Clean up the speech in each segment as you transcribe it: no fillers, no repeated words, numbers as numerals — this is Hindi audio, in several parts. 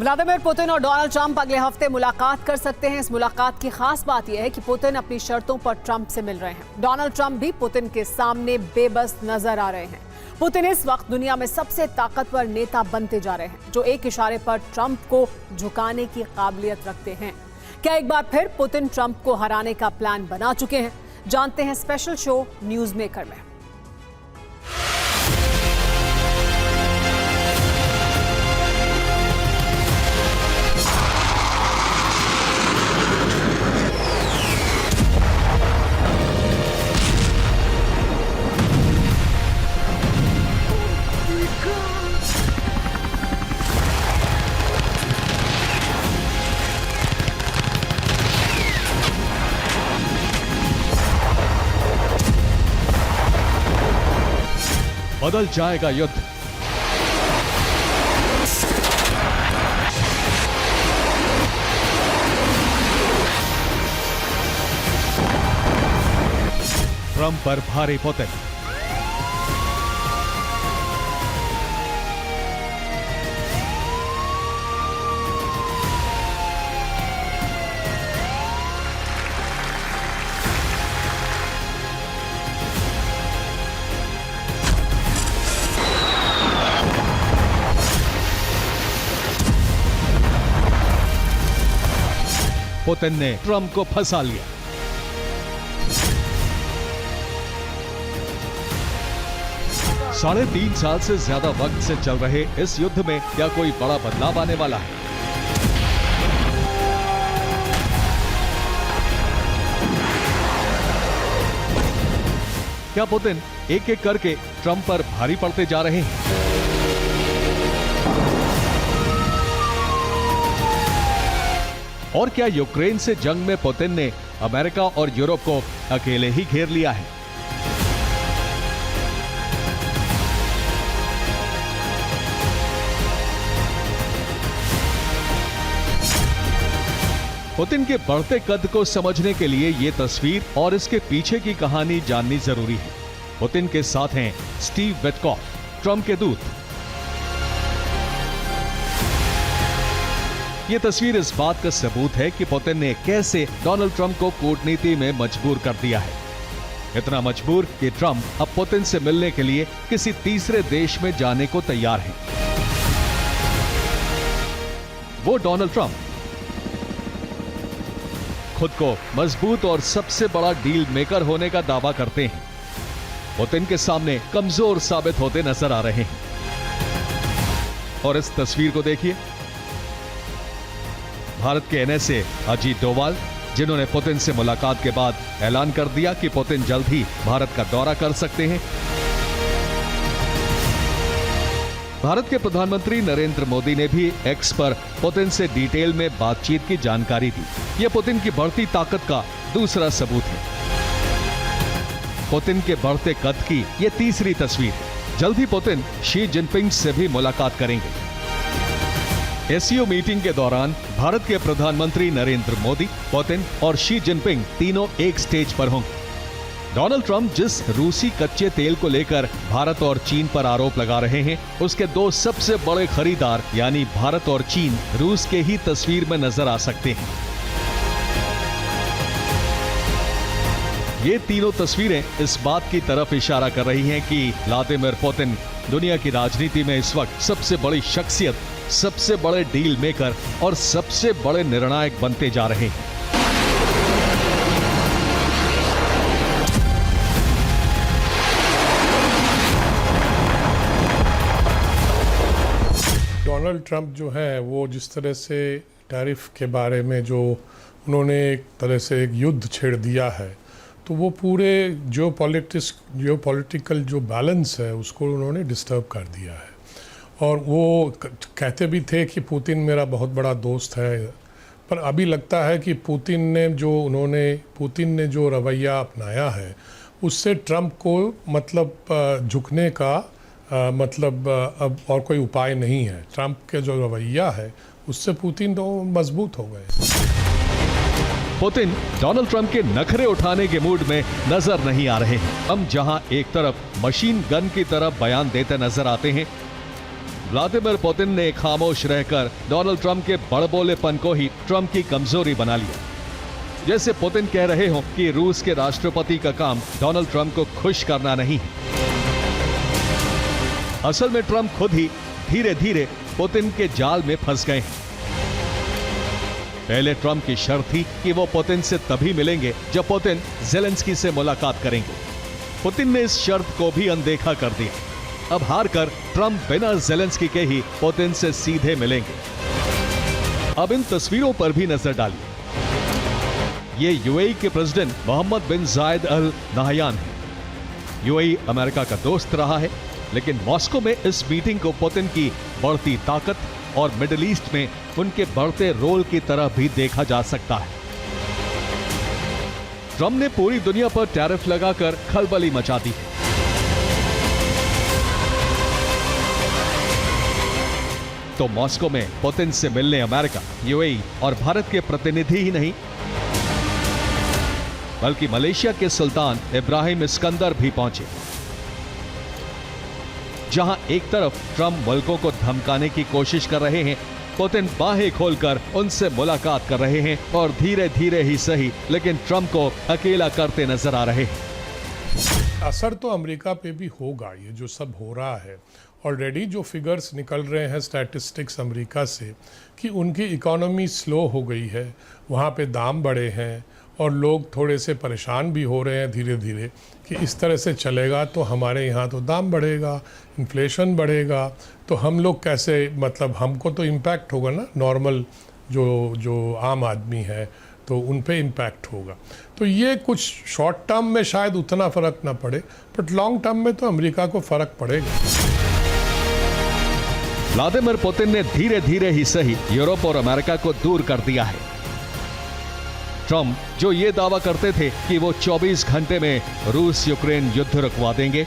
व्लादिमीर पुतिन और डोनाल्ड ट्रंप अगले हफ्ते मुलाकात कर सकते हैं। इस मुलाकात की खास बात यह है कि पुतिन अपनी शर्तों पर ट्रंप से मिल रहे हैं। डोनाल्ड ट्रंप भी पुतिन के सामने बेबस नजर आ रहे हैं। पुतिन इस वक्त दुनिया में सबसे ताकतवर नेता बनते जा रहे हैं, जो एक इशारे पर ट्रंप को झुकाने की काबिलियत रखते हैं। क्या एक बार फिर पुतिन ट्रंप को हराने का प्लान बना चुके हैं? जानते हैं स्पेशल शो न्यूज मेकर में। बदल जाएगा युद्ध। ट्रंप पर भारी पुतिन। पुतिन ने ट्रंप को फंसा लिया। साढ़े 3 साल से ज्यादा वक्त से चल रहे इस युद्ध में क्या कोई बड़ा बदलाव आने वाला है? क्या पुतिन एक एक करके ट्रंप पर भारी पड़ते जा रहे हैं? और क्या यूक्रेन से जंग में पुतिन ने अमेरिका और यूरोप को अकेले ही घेर लिया है? पुतिन के बढ़ते कद को समझने के लिए यह तस्वीर और इसके पीछे की कहानी जाननी जरूरी है। पुतिन के साथ हैं स्टीव विटकॉफ, ट्रंप के दूत। यह तस्वीर इस बात का सबूत है कि पुतिन ने कैसे डोनाल्ड ट्रंप को कूटनीति में मजबूर कर दिया है। इतना मजबूर कि ट्रंप अब पुतिन से मिलने के लिए किसी तीसरे देश में जाने को तैयार हैं। वो डोनाल्ड ट्रंप खुद को मजबूत और सबसे बड़ा डील मेकर होने का दावा करते हैं, पुतिन के सामने कमजोर साबित होते नजर आ रहे हैं। और इस तस्वीर को देखिए, भारत के एनएसए अजीत डोवाल, जिन्होंने पुतिन से मुलाकात के बाद ऐलान कर दिया कि पुतिन जल्द ही भारत का दौरा कर सकते हैं। भारत के प्रधानमंत्री नरेंद्र मोदी ने भी एक्स पर पुतिन से डिटेल में बातचीत की जानकारी दी। यह पुतिन की बढ़ती ताकत का दूसरा सबूत है। पुतिन के बढ़ते कद की यह तीसरी तस्वीर है। जल्द ही पुतिन शी जिनपिंग से भी मुलाकात करेंगे। एससीओ मीटिंग के दौरान भारत के प्रधानमंत्री नरेंद्र मोदी, पुतिन और शी जिनपिंग तीनों एक स्टेज पर होंगे। डोनाल्ड ट्रंप जिस रूसी कच्चे तेल को लेकर भारत और चीन पर आरोप लगा रहे हैं, उसके दो सबसे बड़े खरीदार यानी भारत और चीन रूस के ही तस्वीर में नजर आ सकते हैं। ये तीनों तस्वीरें इस बात की तरफ इशारा कर रही हैं कि व्लादिमीर पुतिन दुनिया की राजनीति में इस वक्त सबसे बड़ी शख्सियत, सबसे बड़े डील मेकर और सबसे बड़े निर्णायक बनते जा रहे हैं। डोनाल्ड ट्रंप जो है वो जिस तरह से टैरिफ के बारे में जो उन्होंने एक तरह से एक युद्ध छेड़ दिया है, तो वो पूरे जियोपॉलिटिकल जो बैलेंस है उसको उन्होंने डिस्टर्ब कर दिया है। और वो कहते भी थे कि पुतिन मेरा बहुत बड़ा दोस्त है, पर अभी लगता है कि पुतिन ने जो रवैया अपनाया है उससे ट्रंप को मतलब झुकने का अब और कोई उपाय नहीं है। ट्रंप के जो रवैया है उससे पुतिन तो मजबूत हो गए। पुतिन डोनाल्ड ट्रंप के नखरे उठाने के मूड में नजर नहीं आ रहे हैं। हम जहां एक तरफ मशीन गन की तरफ बयान देते नजर आते हैं, व्लादिमीर पुतिन ने खामोश रहकर डोनाल्ड ट्रंप के बड़बोलेपन को ही ट्रंप की कमजोरी बना लिया। जैसे पुतिन कह रहे हो कि रूस के राष्ट्रपति का काम डोनाल्ड ट्रंप को खुश करना नहीं है। असल में ट्रंप खुद ही धीरे धीरे पुतिन के जाल में फंस गए हैं। पहले ट्रंप की शर्त थी कि वो पुतिन से तभी मिलेंगे जब पुतिन ज़ेलेंस्की से मुलाकात करेंगे। पुतिन ने इस शर्त को भी अनदेखा कर दिया। अब हार कर ट्रंप बिना ज़ेलेंस्की के ही पुतिन से सीधे मिलेंगे। अब इन तस्वीरों पर भी नजर डालिए। ये यूएई के प्रेसिडेंट मोहम्मद बिन जायद अल नाहयान है। यूएई अमेरिका का दोस्त रहा है, लेकिन मॉस्को में इस मीटिंग को पुतिन की बढ़ती ताकत और मिडिल ईस्ट में उनके बढ़ते रोल की तरह भी देखा जा सकता है। ट्रंप ने पूरी दुनिया पर टैरिफ लगाकर खलबली मचा दी है। तो मॉस्को में पुतिन से मिलने अमेरिका, यूएई और भारत के प्रतिनिधि ही नहीं, बल्कि मलेशिया के सुल्तान इब्राहिम इस्कंदर भी पहुंचे। जहां एक तरफ ट्रंप मुल्कों को धमकाने की कोशिश कर रहे हैं, पुतिन बाहें खोलकर उनसे मुलाकात कर रहे हैं और धीरे धीरे ही सही, लेकिन ट्रंप को अकेला करते नजर आ रहे हैं। असर तो अमेरिका पे भी होगा। ये जो सब हो रहा है, ऑलरेडी जो फिगर्स निकल रहे हैं स्टैटिस्टिक्स अमेरिका से कि उनकी इकोनॉमी स्लो हो गई है, वहाँ पे दाम बढ़े हैं और लोग थोड़े से परेशान भी हो रहे हैं धीरे धीरे कि इस तरह से चलेगा तो हमारे यहाँ तो दाम बढ़ेगा, इन्फ्लेशन बढ़ेगा, तो हम लोग कैसे, मतलब हमको तो इम्पैक्ट होगा ना, नॉर्मल जो आम आदमी है तो उन पे इम्पैक्ट होगा। तो ये कुछ शॉर्ट टर्म में शायद उतना फ़र्क ना पड़े, बट लॉन्ग टर्म में तो अमेरिका को फ़र्क पड़ेगा। व्लादिमीर पुतिन ने धीरे धीरे ही सही यूरोप और अमेरिका को दूर कर दिया है। ट्रंप जो ये दावा करते थे कि वो 24 घंटे में रूस यूक्रेन युद्ध रुकवा देंगे,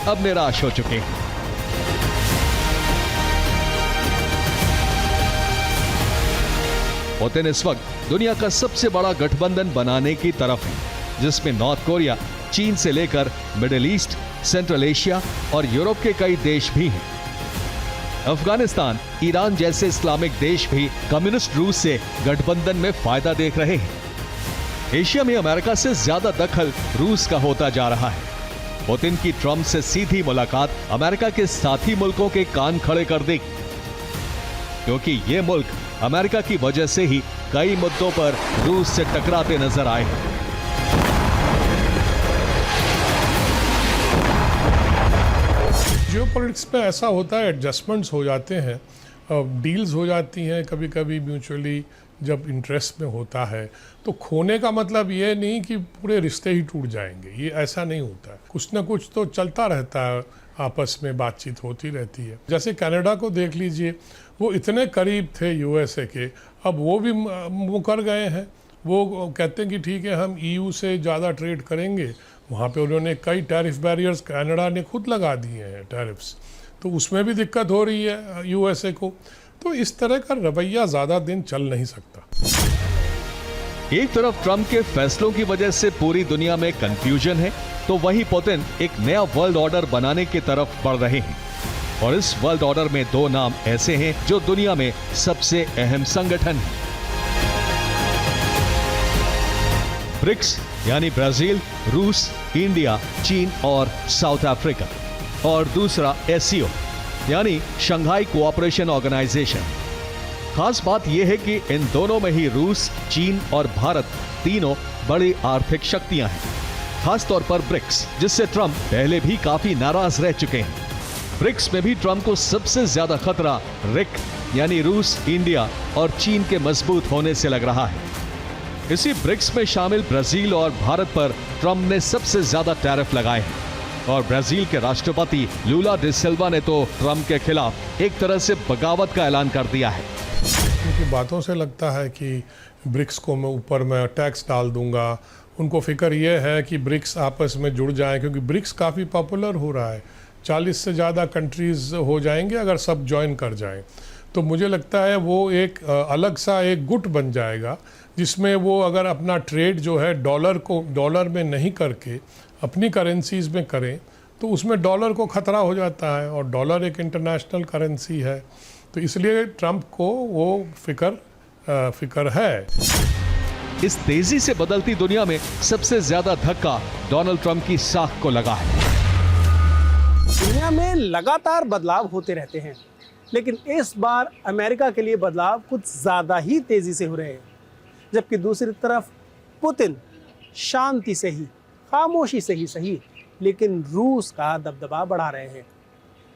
अब निराश हो चुके हैं। पुतिन इस वक्त दुनिया का सबसे बड़ा गठबंधन बनाने की तरफ है, जिसमें नॉर्थ कोरिया, चीन से लेकर मिडिल ईस्ट, सेंट्रल एशिया और यूरोप के कई देश भी हैं। अफगानिस्तान, ईरान जैसे इस्लामिक देश भी कम्युनिस्ट रूस से गठबंधन में फायदा देख रहे हैं। एशिया में अमेरिका से ज्यादा दखल रूस का होता जा रहा है। पुतिन की ट्रंप से सीधी मुलाकात अमेरिका के साथी मुल्कों के कान खड़े कर देगी, क्योंकि ये मुल्क अमेरिका की वजह से ही कई मुद्दों पर रूस से टकराते नजर आए हैं। जियोपॉलिटिक्स में ऐसा होता है, एडजस्टमेंट्स हो जाते हैं, डील्स हो जाती हैं कभी कभी म्यूचुअली, जब इंटरेस्ट में होता है। तो खोने का मतलब ये नहीं कि पूरे रिश्ते ही टूट जाएंगे, ये ऐसा नहीं होता है। कुछ ना कुछ तो चलता रहता है, आपस में बातचीत होती रहती है। जैसे कनाडा को देख लीजिए, वो इतने करीब थे यूएसए के, अब वो भी मुकर गए हैं। वो कहते हैं कि ठीक है, हम ईयू से ज़्यादा ट्रेड करेंगे। वहाँ पे उन्होंने कई टैरिफ बैरियर्स कनाडा ने खुद लगा दिए हैं, टैरिफ्स, तो उसमें भी दिक्कत हो रही है यूएसए को। तो इस तरह का रवैया ज़्यादा दिन चल नहीं सकता। एक तरफ ट्रंप के फैसलों की वजह से पूरी दुनिया में कंफ्यूजन है, तो वहीं पुतिन एक नया वर्ल्ड ऑर्डर बनाने की तरफ बढ़ रहे हैं। और इस वर्ल्ड ऑर्डर में दो नाम ऐसे हैं जो दुनिया में सबसे अहम संगठन है। ब्रिक्स यानी ब्राजील, रूस, इंडिया, चीन और साउथ अफ्रीका, और दूसरा एससीओ यानी शंघाई कोऑपरेशन ऑर्गेनाइजेशन। खास बात यह है कि इन दोनों में ही रूस, चीन और भारत तीनों बड़ी आर्थिक शक्तियां हैं। खास तौर पर ब्रिक्स, जिससे ट्रंप पहले भी काफी नाराज रह चुके हैं। ब्रिक्स में भी ट्रंप को सबसे ज्यादा खतरा रिक यानी रूस, इंडिया और चीन के मजबूत होने से लग रहा है। इसी ब्रिक्स में शामिल ब्राजील और भारत पर ट्रंप ने सबसे ज्यादा टैरिफ लगाए हैं, और ब्राजील के राष्ट्रपति लूला डी सिल्वा ने तो ट्रंप के खिलाफ एक तरह से बगावत का ऐलान कर दिया है। उनकी बातों से लगता है कि ब्रिक्स को मैं ऊपर में टैक्स डाल दूंगा। उनको फिक्र ये है कि ब्रिक्स आपस में जुड़ जाएं, क्योंकि ब्रिक्स काफ़ी पॉपुलर हो रहा है। 40 से ज़्यादा कंट्रीज़ हो जाएंगे अगर सब ज्वाइन कर जाएं। तो मुझे लगता है वो एक अलग सा एक गुट बन जाएगा, जिसमें वो अगर अपना ट्रेड जो है डॉलर में नहीं करके अपनी करेंसीज में करें, तो उसमें डॉलर को खतरा हो जाता है, और डॉलर एक इंटरनेशनल करेंसी है, तो इसलिए ट्रंप को वो फिक्र है। इस तेजी से बदलती दुनिया में सबसे ज्यादा धक्का डोनाल्ड ट्रंप की साख को लगा है। दुनिया में लगातार बदलाव होते रहते हैं, लेकिन इस बार अमेरिका के लिए बदलाव कुछ ज़्यादा ही तेज़ी से हो रहे हैं। जबकि दूसरी तरफ पुतिन शांति से ही, खामोशी से ही सही, लेकिन रूस का दबदबा बढ़ा रहे हैं।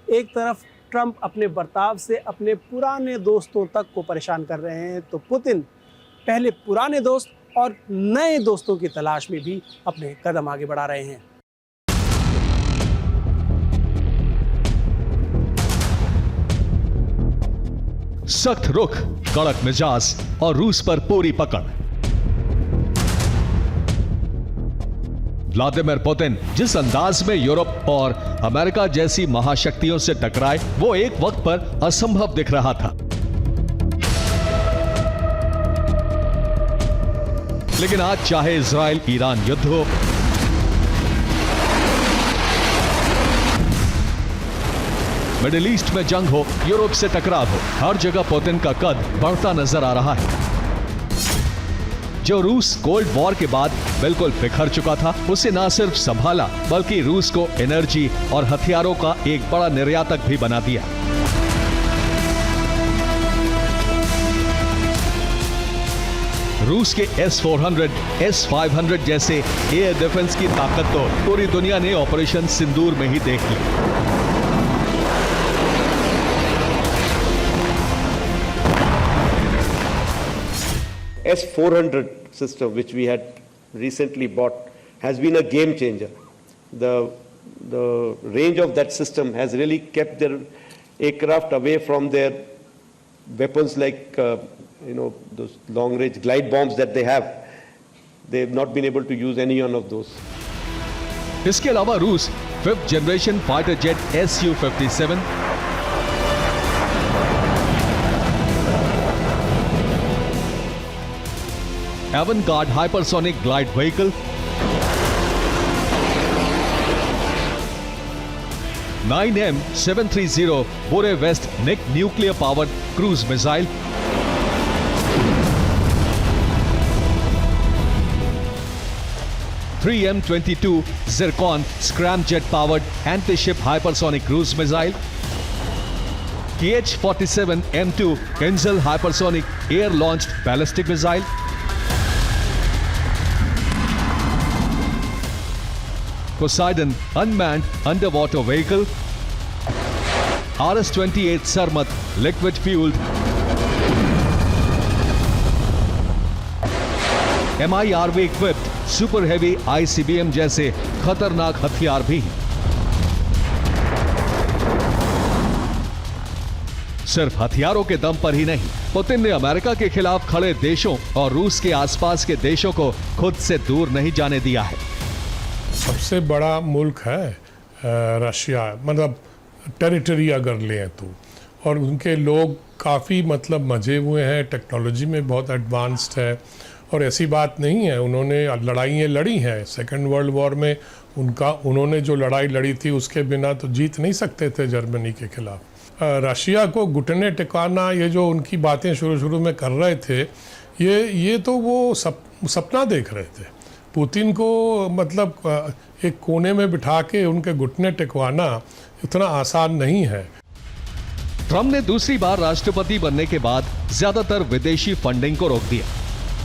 एक तरफ ट्रंप अपने बर्ताव से अपने पुराने दोस्तों तक को परेशान कर रहे हैं, तो पुतिन पहले पुराने दोस्त और नए दोस्तों की तलाश में भी अपने कदम आगे बढ़ा रहे हैं। सख्त रुख, कड़क मिजाज और रूस पर पूरी पकड़। व्लादिमीर पुतिन जिस अंदाज में यूरोप और अमेरिका जैसी महाशक्तियों से टकराए, वो एक वक्त पर असंभव दिख रहा था। लेकिन आज चाहे इजराइल ईरान युद्ध हो, मिडिल ईस्ट में जंग हो, यूरोप से टकराव हो, हर जगह पुतिन का कद बढ़ता नजर आ रहा है। जो रूस कोल्ड वॉर के बाद बिल्कुल बिखर चुका था, उसे ना सिर्फ संभाला बल्कि रूस को एनर्जी और हथियारों का एक बड़ा निर्यातक भी बना दिया। रूस के S-400, S-500 जैसे एयर डिफेंस की ताकत तो पूरी दुनिया ने ऑपरेशन सिंदूर में ही देख ली। S-400 system, which we had recently bought, has been a game changer. The range of that system has really kept their aircraft away from their weapons like those long-range glide bombs that they have. They've not been able to use any one of those. इसके अलावा रूस 5th generation fighter jet Su-57, Avangard hypersonic glide vehicle, 9M730 Bure West Nick nuclear powered cruise missile, M22 Zircon scramjet powered anti-ship hypersonic cruise missile, KH-47 M2 Kinzhal hypersonic air launched ballistic missile, Poseidon unmanned underwater vehicle, RS-28 Sarmat liquid fueled, MIRV equipped super heavy ICBM जैसे खतरनाक हथियार भी। सिर्फ हथियारों के दम पर ही नहीं, पुतिन ने अमेरिका के खिलाफ खड़े देशों और रूस के आसपास के देशों को खुद से दूर नहीं जाने दिया है। सबसे बड़ा मुल्क है रशिया, मतलब टेरिटरी अगर लें तो, और उनके लोग काफ़ी मतलब मजे हुए हैं, टेक्नोलॉजी में बहुत एडवांस्ड है। और ऐसी बात नहीं है, उन्होंने लड़ाइयाँ लड़ी हैं। सेकेंड वर्ल्ड वॉर में उन्होंने जो लड़ाई लड़ी थी उसके बिना तो जीत नहीं सकते थे जर्मनी के खिलाफ। रशिया को घुटने टिकाना, ये जो उनकी बातें शुरू में कर रहे थे, ये तो वो सपना देख रहे थे। पुतिन को मतलब एक कोने में बिठा के उनके घुटने टिकवाना इतना आसान नहीं है। ट्रंप ने दूसरी बार राष्ट्रपति बनने के बाद ज्यादातर विदेशी फंडिंग को रोक दिया।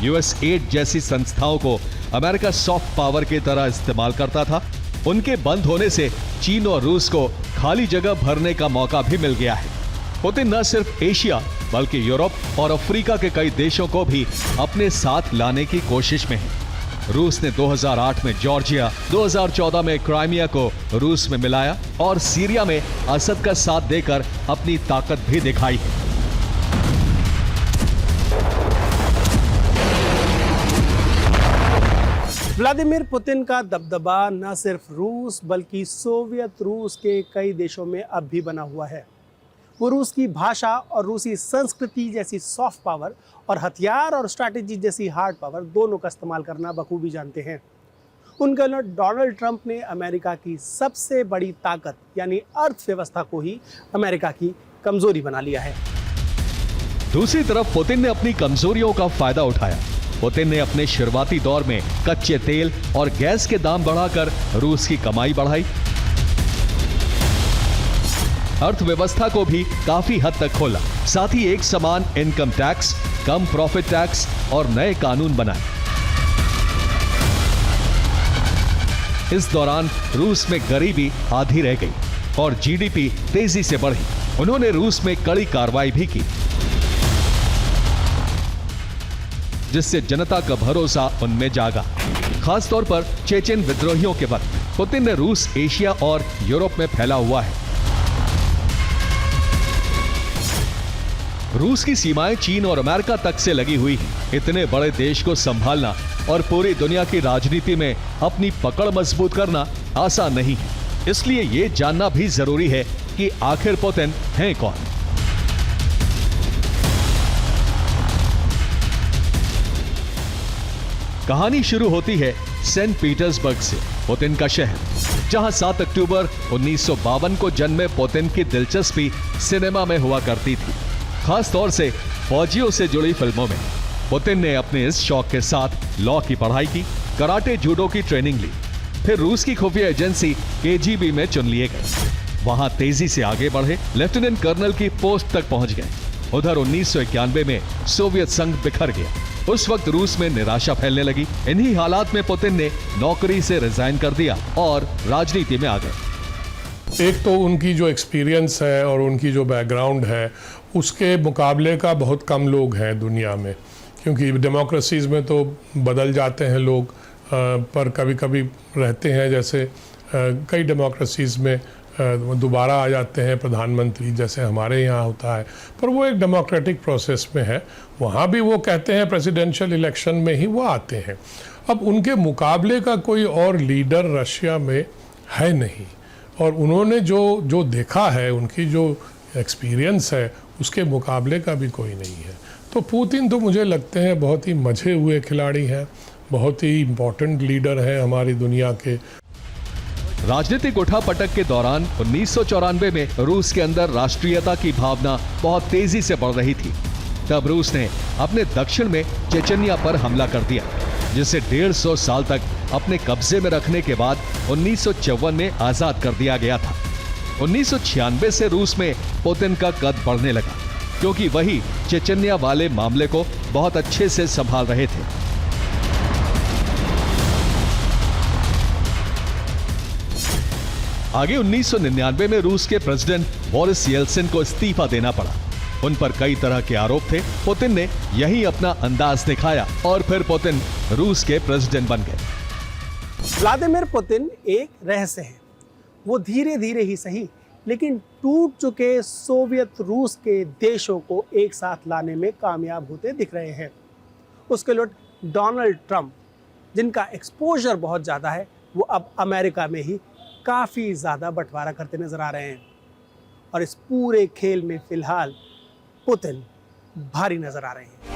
USAID जैसी संस्थाओं को अमेरिका सॉफ्ट पावर की तरह इस्तेमाल करता था। उनके बंद होने से चीन और रूस को खाली जगह भरने का मौका भी मिल गया है। पुतिन न सिर्फ एशिया बल्कि यूरोप और अफ्रीका के कई देशों को भी अपने साथ लाने की कोशिश में है। रूस ने 2008 में जॉर्जिया, 2014 में क्राइमिया को रूस में मिलाया और सीरिया में असद का साथ देकर अपनी ताकत भी दिखाई है। व्लादिमीर पुतिन का दबदबा न सिर्फ रूस बल्कि सोवियत रूस के कई देशों में अब भी बना हुआ है। वो रूस की भाषा और रूसी संस्कृति जैसी सॉफ्ट पावर और हथियार और स्ट्रैटेजी जैसी हार्ड पावर दोनों का इस्तेमाल करना बखूबी जानते हैं। उनके उलट डोनाल्ड ट्रंप ने अमेरिका की सबसे बड़ी ताकत यानी अर्थव्यवस्था को ही अमेरिका की कमजोरी बना लिया है। दूसरी तरफ पुतिन ने अपनी कमजोरियों का फायदा उठाया। पुतिन ने अपने शुरुआती दौर में कच्चे तेल और गैस के दाम बढ़ाकर रूस की कमाई बढ़ाई, अर्थव्यवस्था को भी काफी हद तक खोला। साथ ही एक समान इनकम टैक्स, कम प्रॉफिट टैक्स और नए कानून बनाए। इस दौरान रूस में गरीबी आधी रह गई और जीडीपी तेजी से बढ़ी। उन्होंने रूस में कड़ी कार्रवाई भी की, जिससे जनता का भरोसा उनमें जागा। खासतौर पर चेचेन विद्रोहियों के वक्त पुतिन ने रूस एशिया और यूरोप में फैला हुआ है। रूस की सीमाएं चीन और अमेरिका तक से लगी हुई हैं। इतने बड़े देश को संभालना और पूरी दुनिया की राजनीति में अपनी पकड़ मजबूत करना आसान नहीं है। इसलिए ये जानना भी जरूरी है कि आखिर पुतिन हैं कौन। कहानी शुरू होती है सेंट पीटर्सबर्ग से, पुतिन का शहर, जहां 7 अक्टूबर 1952 को जन्मे पुतिन की दिलचस्पी सिनेमा में हुआ करती थी, खास तौर से फौजियों से जुड़ी फिल्मों में। पुतिन ने अपने इस शौक के साथ लॉ की पढ़ाई की, कराटे जूडो की ट्रेनिंग ली, फिर रूस की खुफिया एजेंसी केजीबी में चुन लिए गए। वहां तेजी से आगे बढ़े, लेफ्टिनेंट कर्नल की पोस्ट तक पहुंच गए। उधर 1991 में सोवियत संघ बिखर गया। उस वक्त रूस में निराशा फैलने लगी। इन्हीं हालात में पुतिन ने नौकरी से रिजाइन कर दिया और राजनीति में आ गए। एक तो उनकी जो एक्सपीरियंस है और उनकी जो बैकग्राउंड है, उसके मुकाबले का बहुत कम लोग हैं दुनिया में, क्योंकि डेमोक्रेसीज में तो बदल जाते हैं लोग, पर कभी कभी रहते हैं, जैसे कई डेमोक्रेसीज में दोबारा आ जाते हैं प्रधानमंत्री, जैसे हमारे यहाँ होता है, पर वो एक डेमोक्रेटिक प्रोसेस में है। वहाँ भी वो कहते हैं प्रेसिडेंशियल इलेक्शन में ही वो आते हैं। अब उनके मुकाबले का कोई और लीडर रशिया में है नहीं, और उन्होंने जो देखा है, उनकी जो एक्सपीरियंस है, उसके मुकाबले का भी कोई नहीं है। तो पुतिन तो मुझे लगते हैं बहुत ही मजे हुए खिलाड़ी हैं, बहुत ही इम्पोर्टेंट लीडर हैं हमारी दुनिया के। राजनीतिक उठापटक के दौरान 1994 में रूस के अंदर राष्ट्रीयता की भावना बहुत तेजी से बढ़ रही थी। तब रूस ने अपने दक्षिण में चेचन्या पर हमला कर दिया, जिसे 150 साल तक अपने कब्जे में रखने के बाद 1954 में आजाद कर दिया गया था। 1996 से रूस में पुतिन का कद बढ़ने लगा, क्योंकि वही चेचन्या वाले मामले को बहुत अच्छे से संभाल रहे थे। आगे 1999 में रूस के प्रेसिडेंट बोरिस येल्सिन को इस्तीफा देना पड़ा। उन पर कई तरह के आरोप थे। पुतिन ने यही अपना अंदाज दिखाया और फिर पुतिन रूस के प्रेसिडेंट बन गए। व्लादिमीर पुतिन एक रहस्य है। वो धीरे धीरे ही सही, लेकिन टूट चुके सोवियत रूस के देशों को एक साथ लाने में कामयाब होते दिख रहे हैं। उसके उलट डोनाल्ड ट्रंप, जिनका एक्सपोजर बहुत ज़्यादा है, वो अब अमेरिका में ही काफ़ी ज़्यादा बंटवारा करते नजर आ रहे हैं। और इस पूरे खेल में फिलहाल पुतिन भारी नजर आ रहे हैं।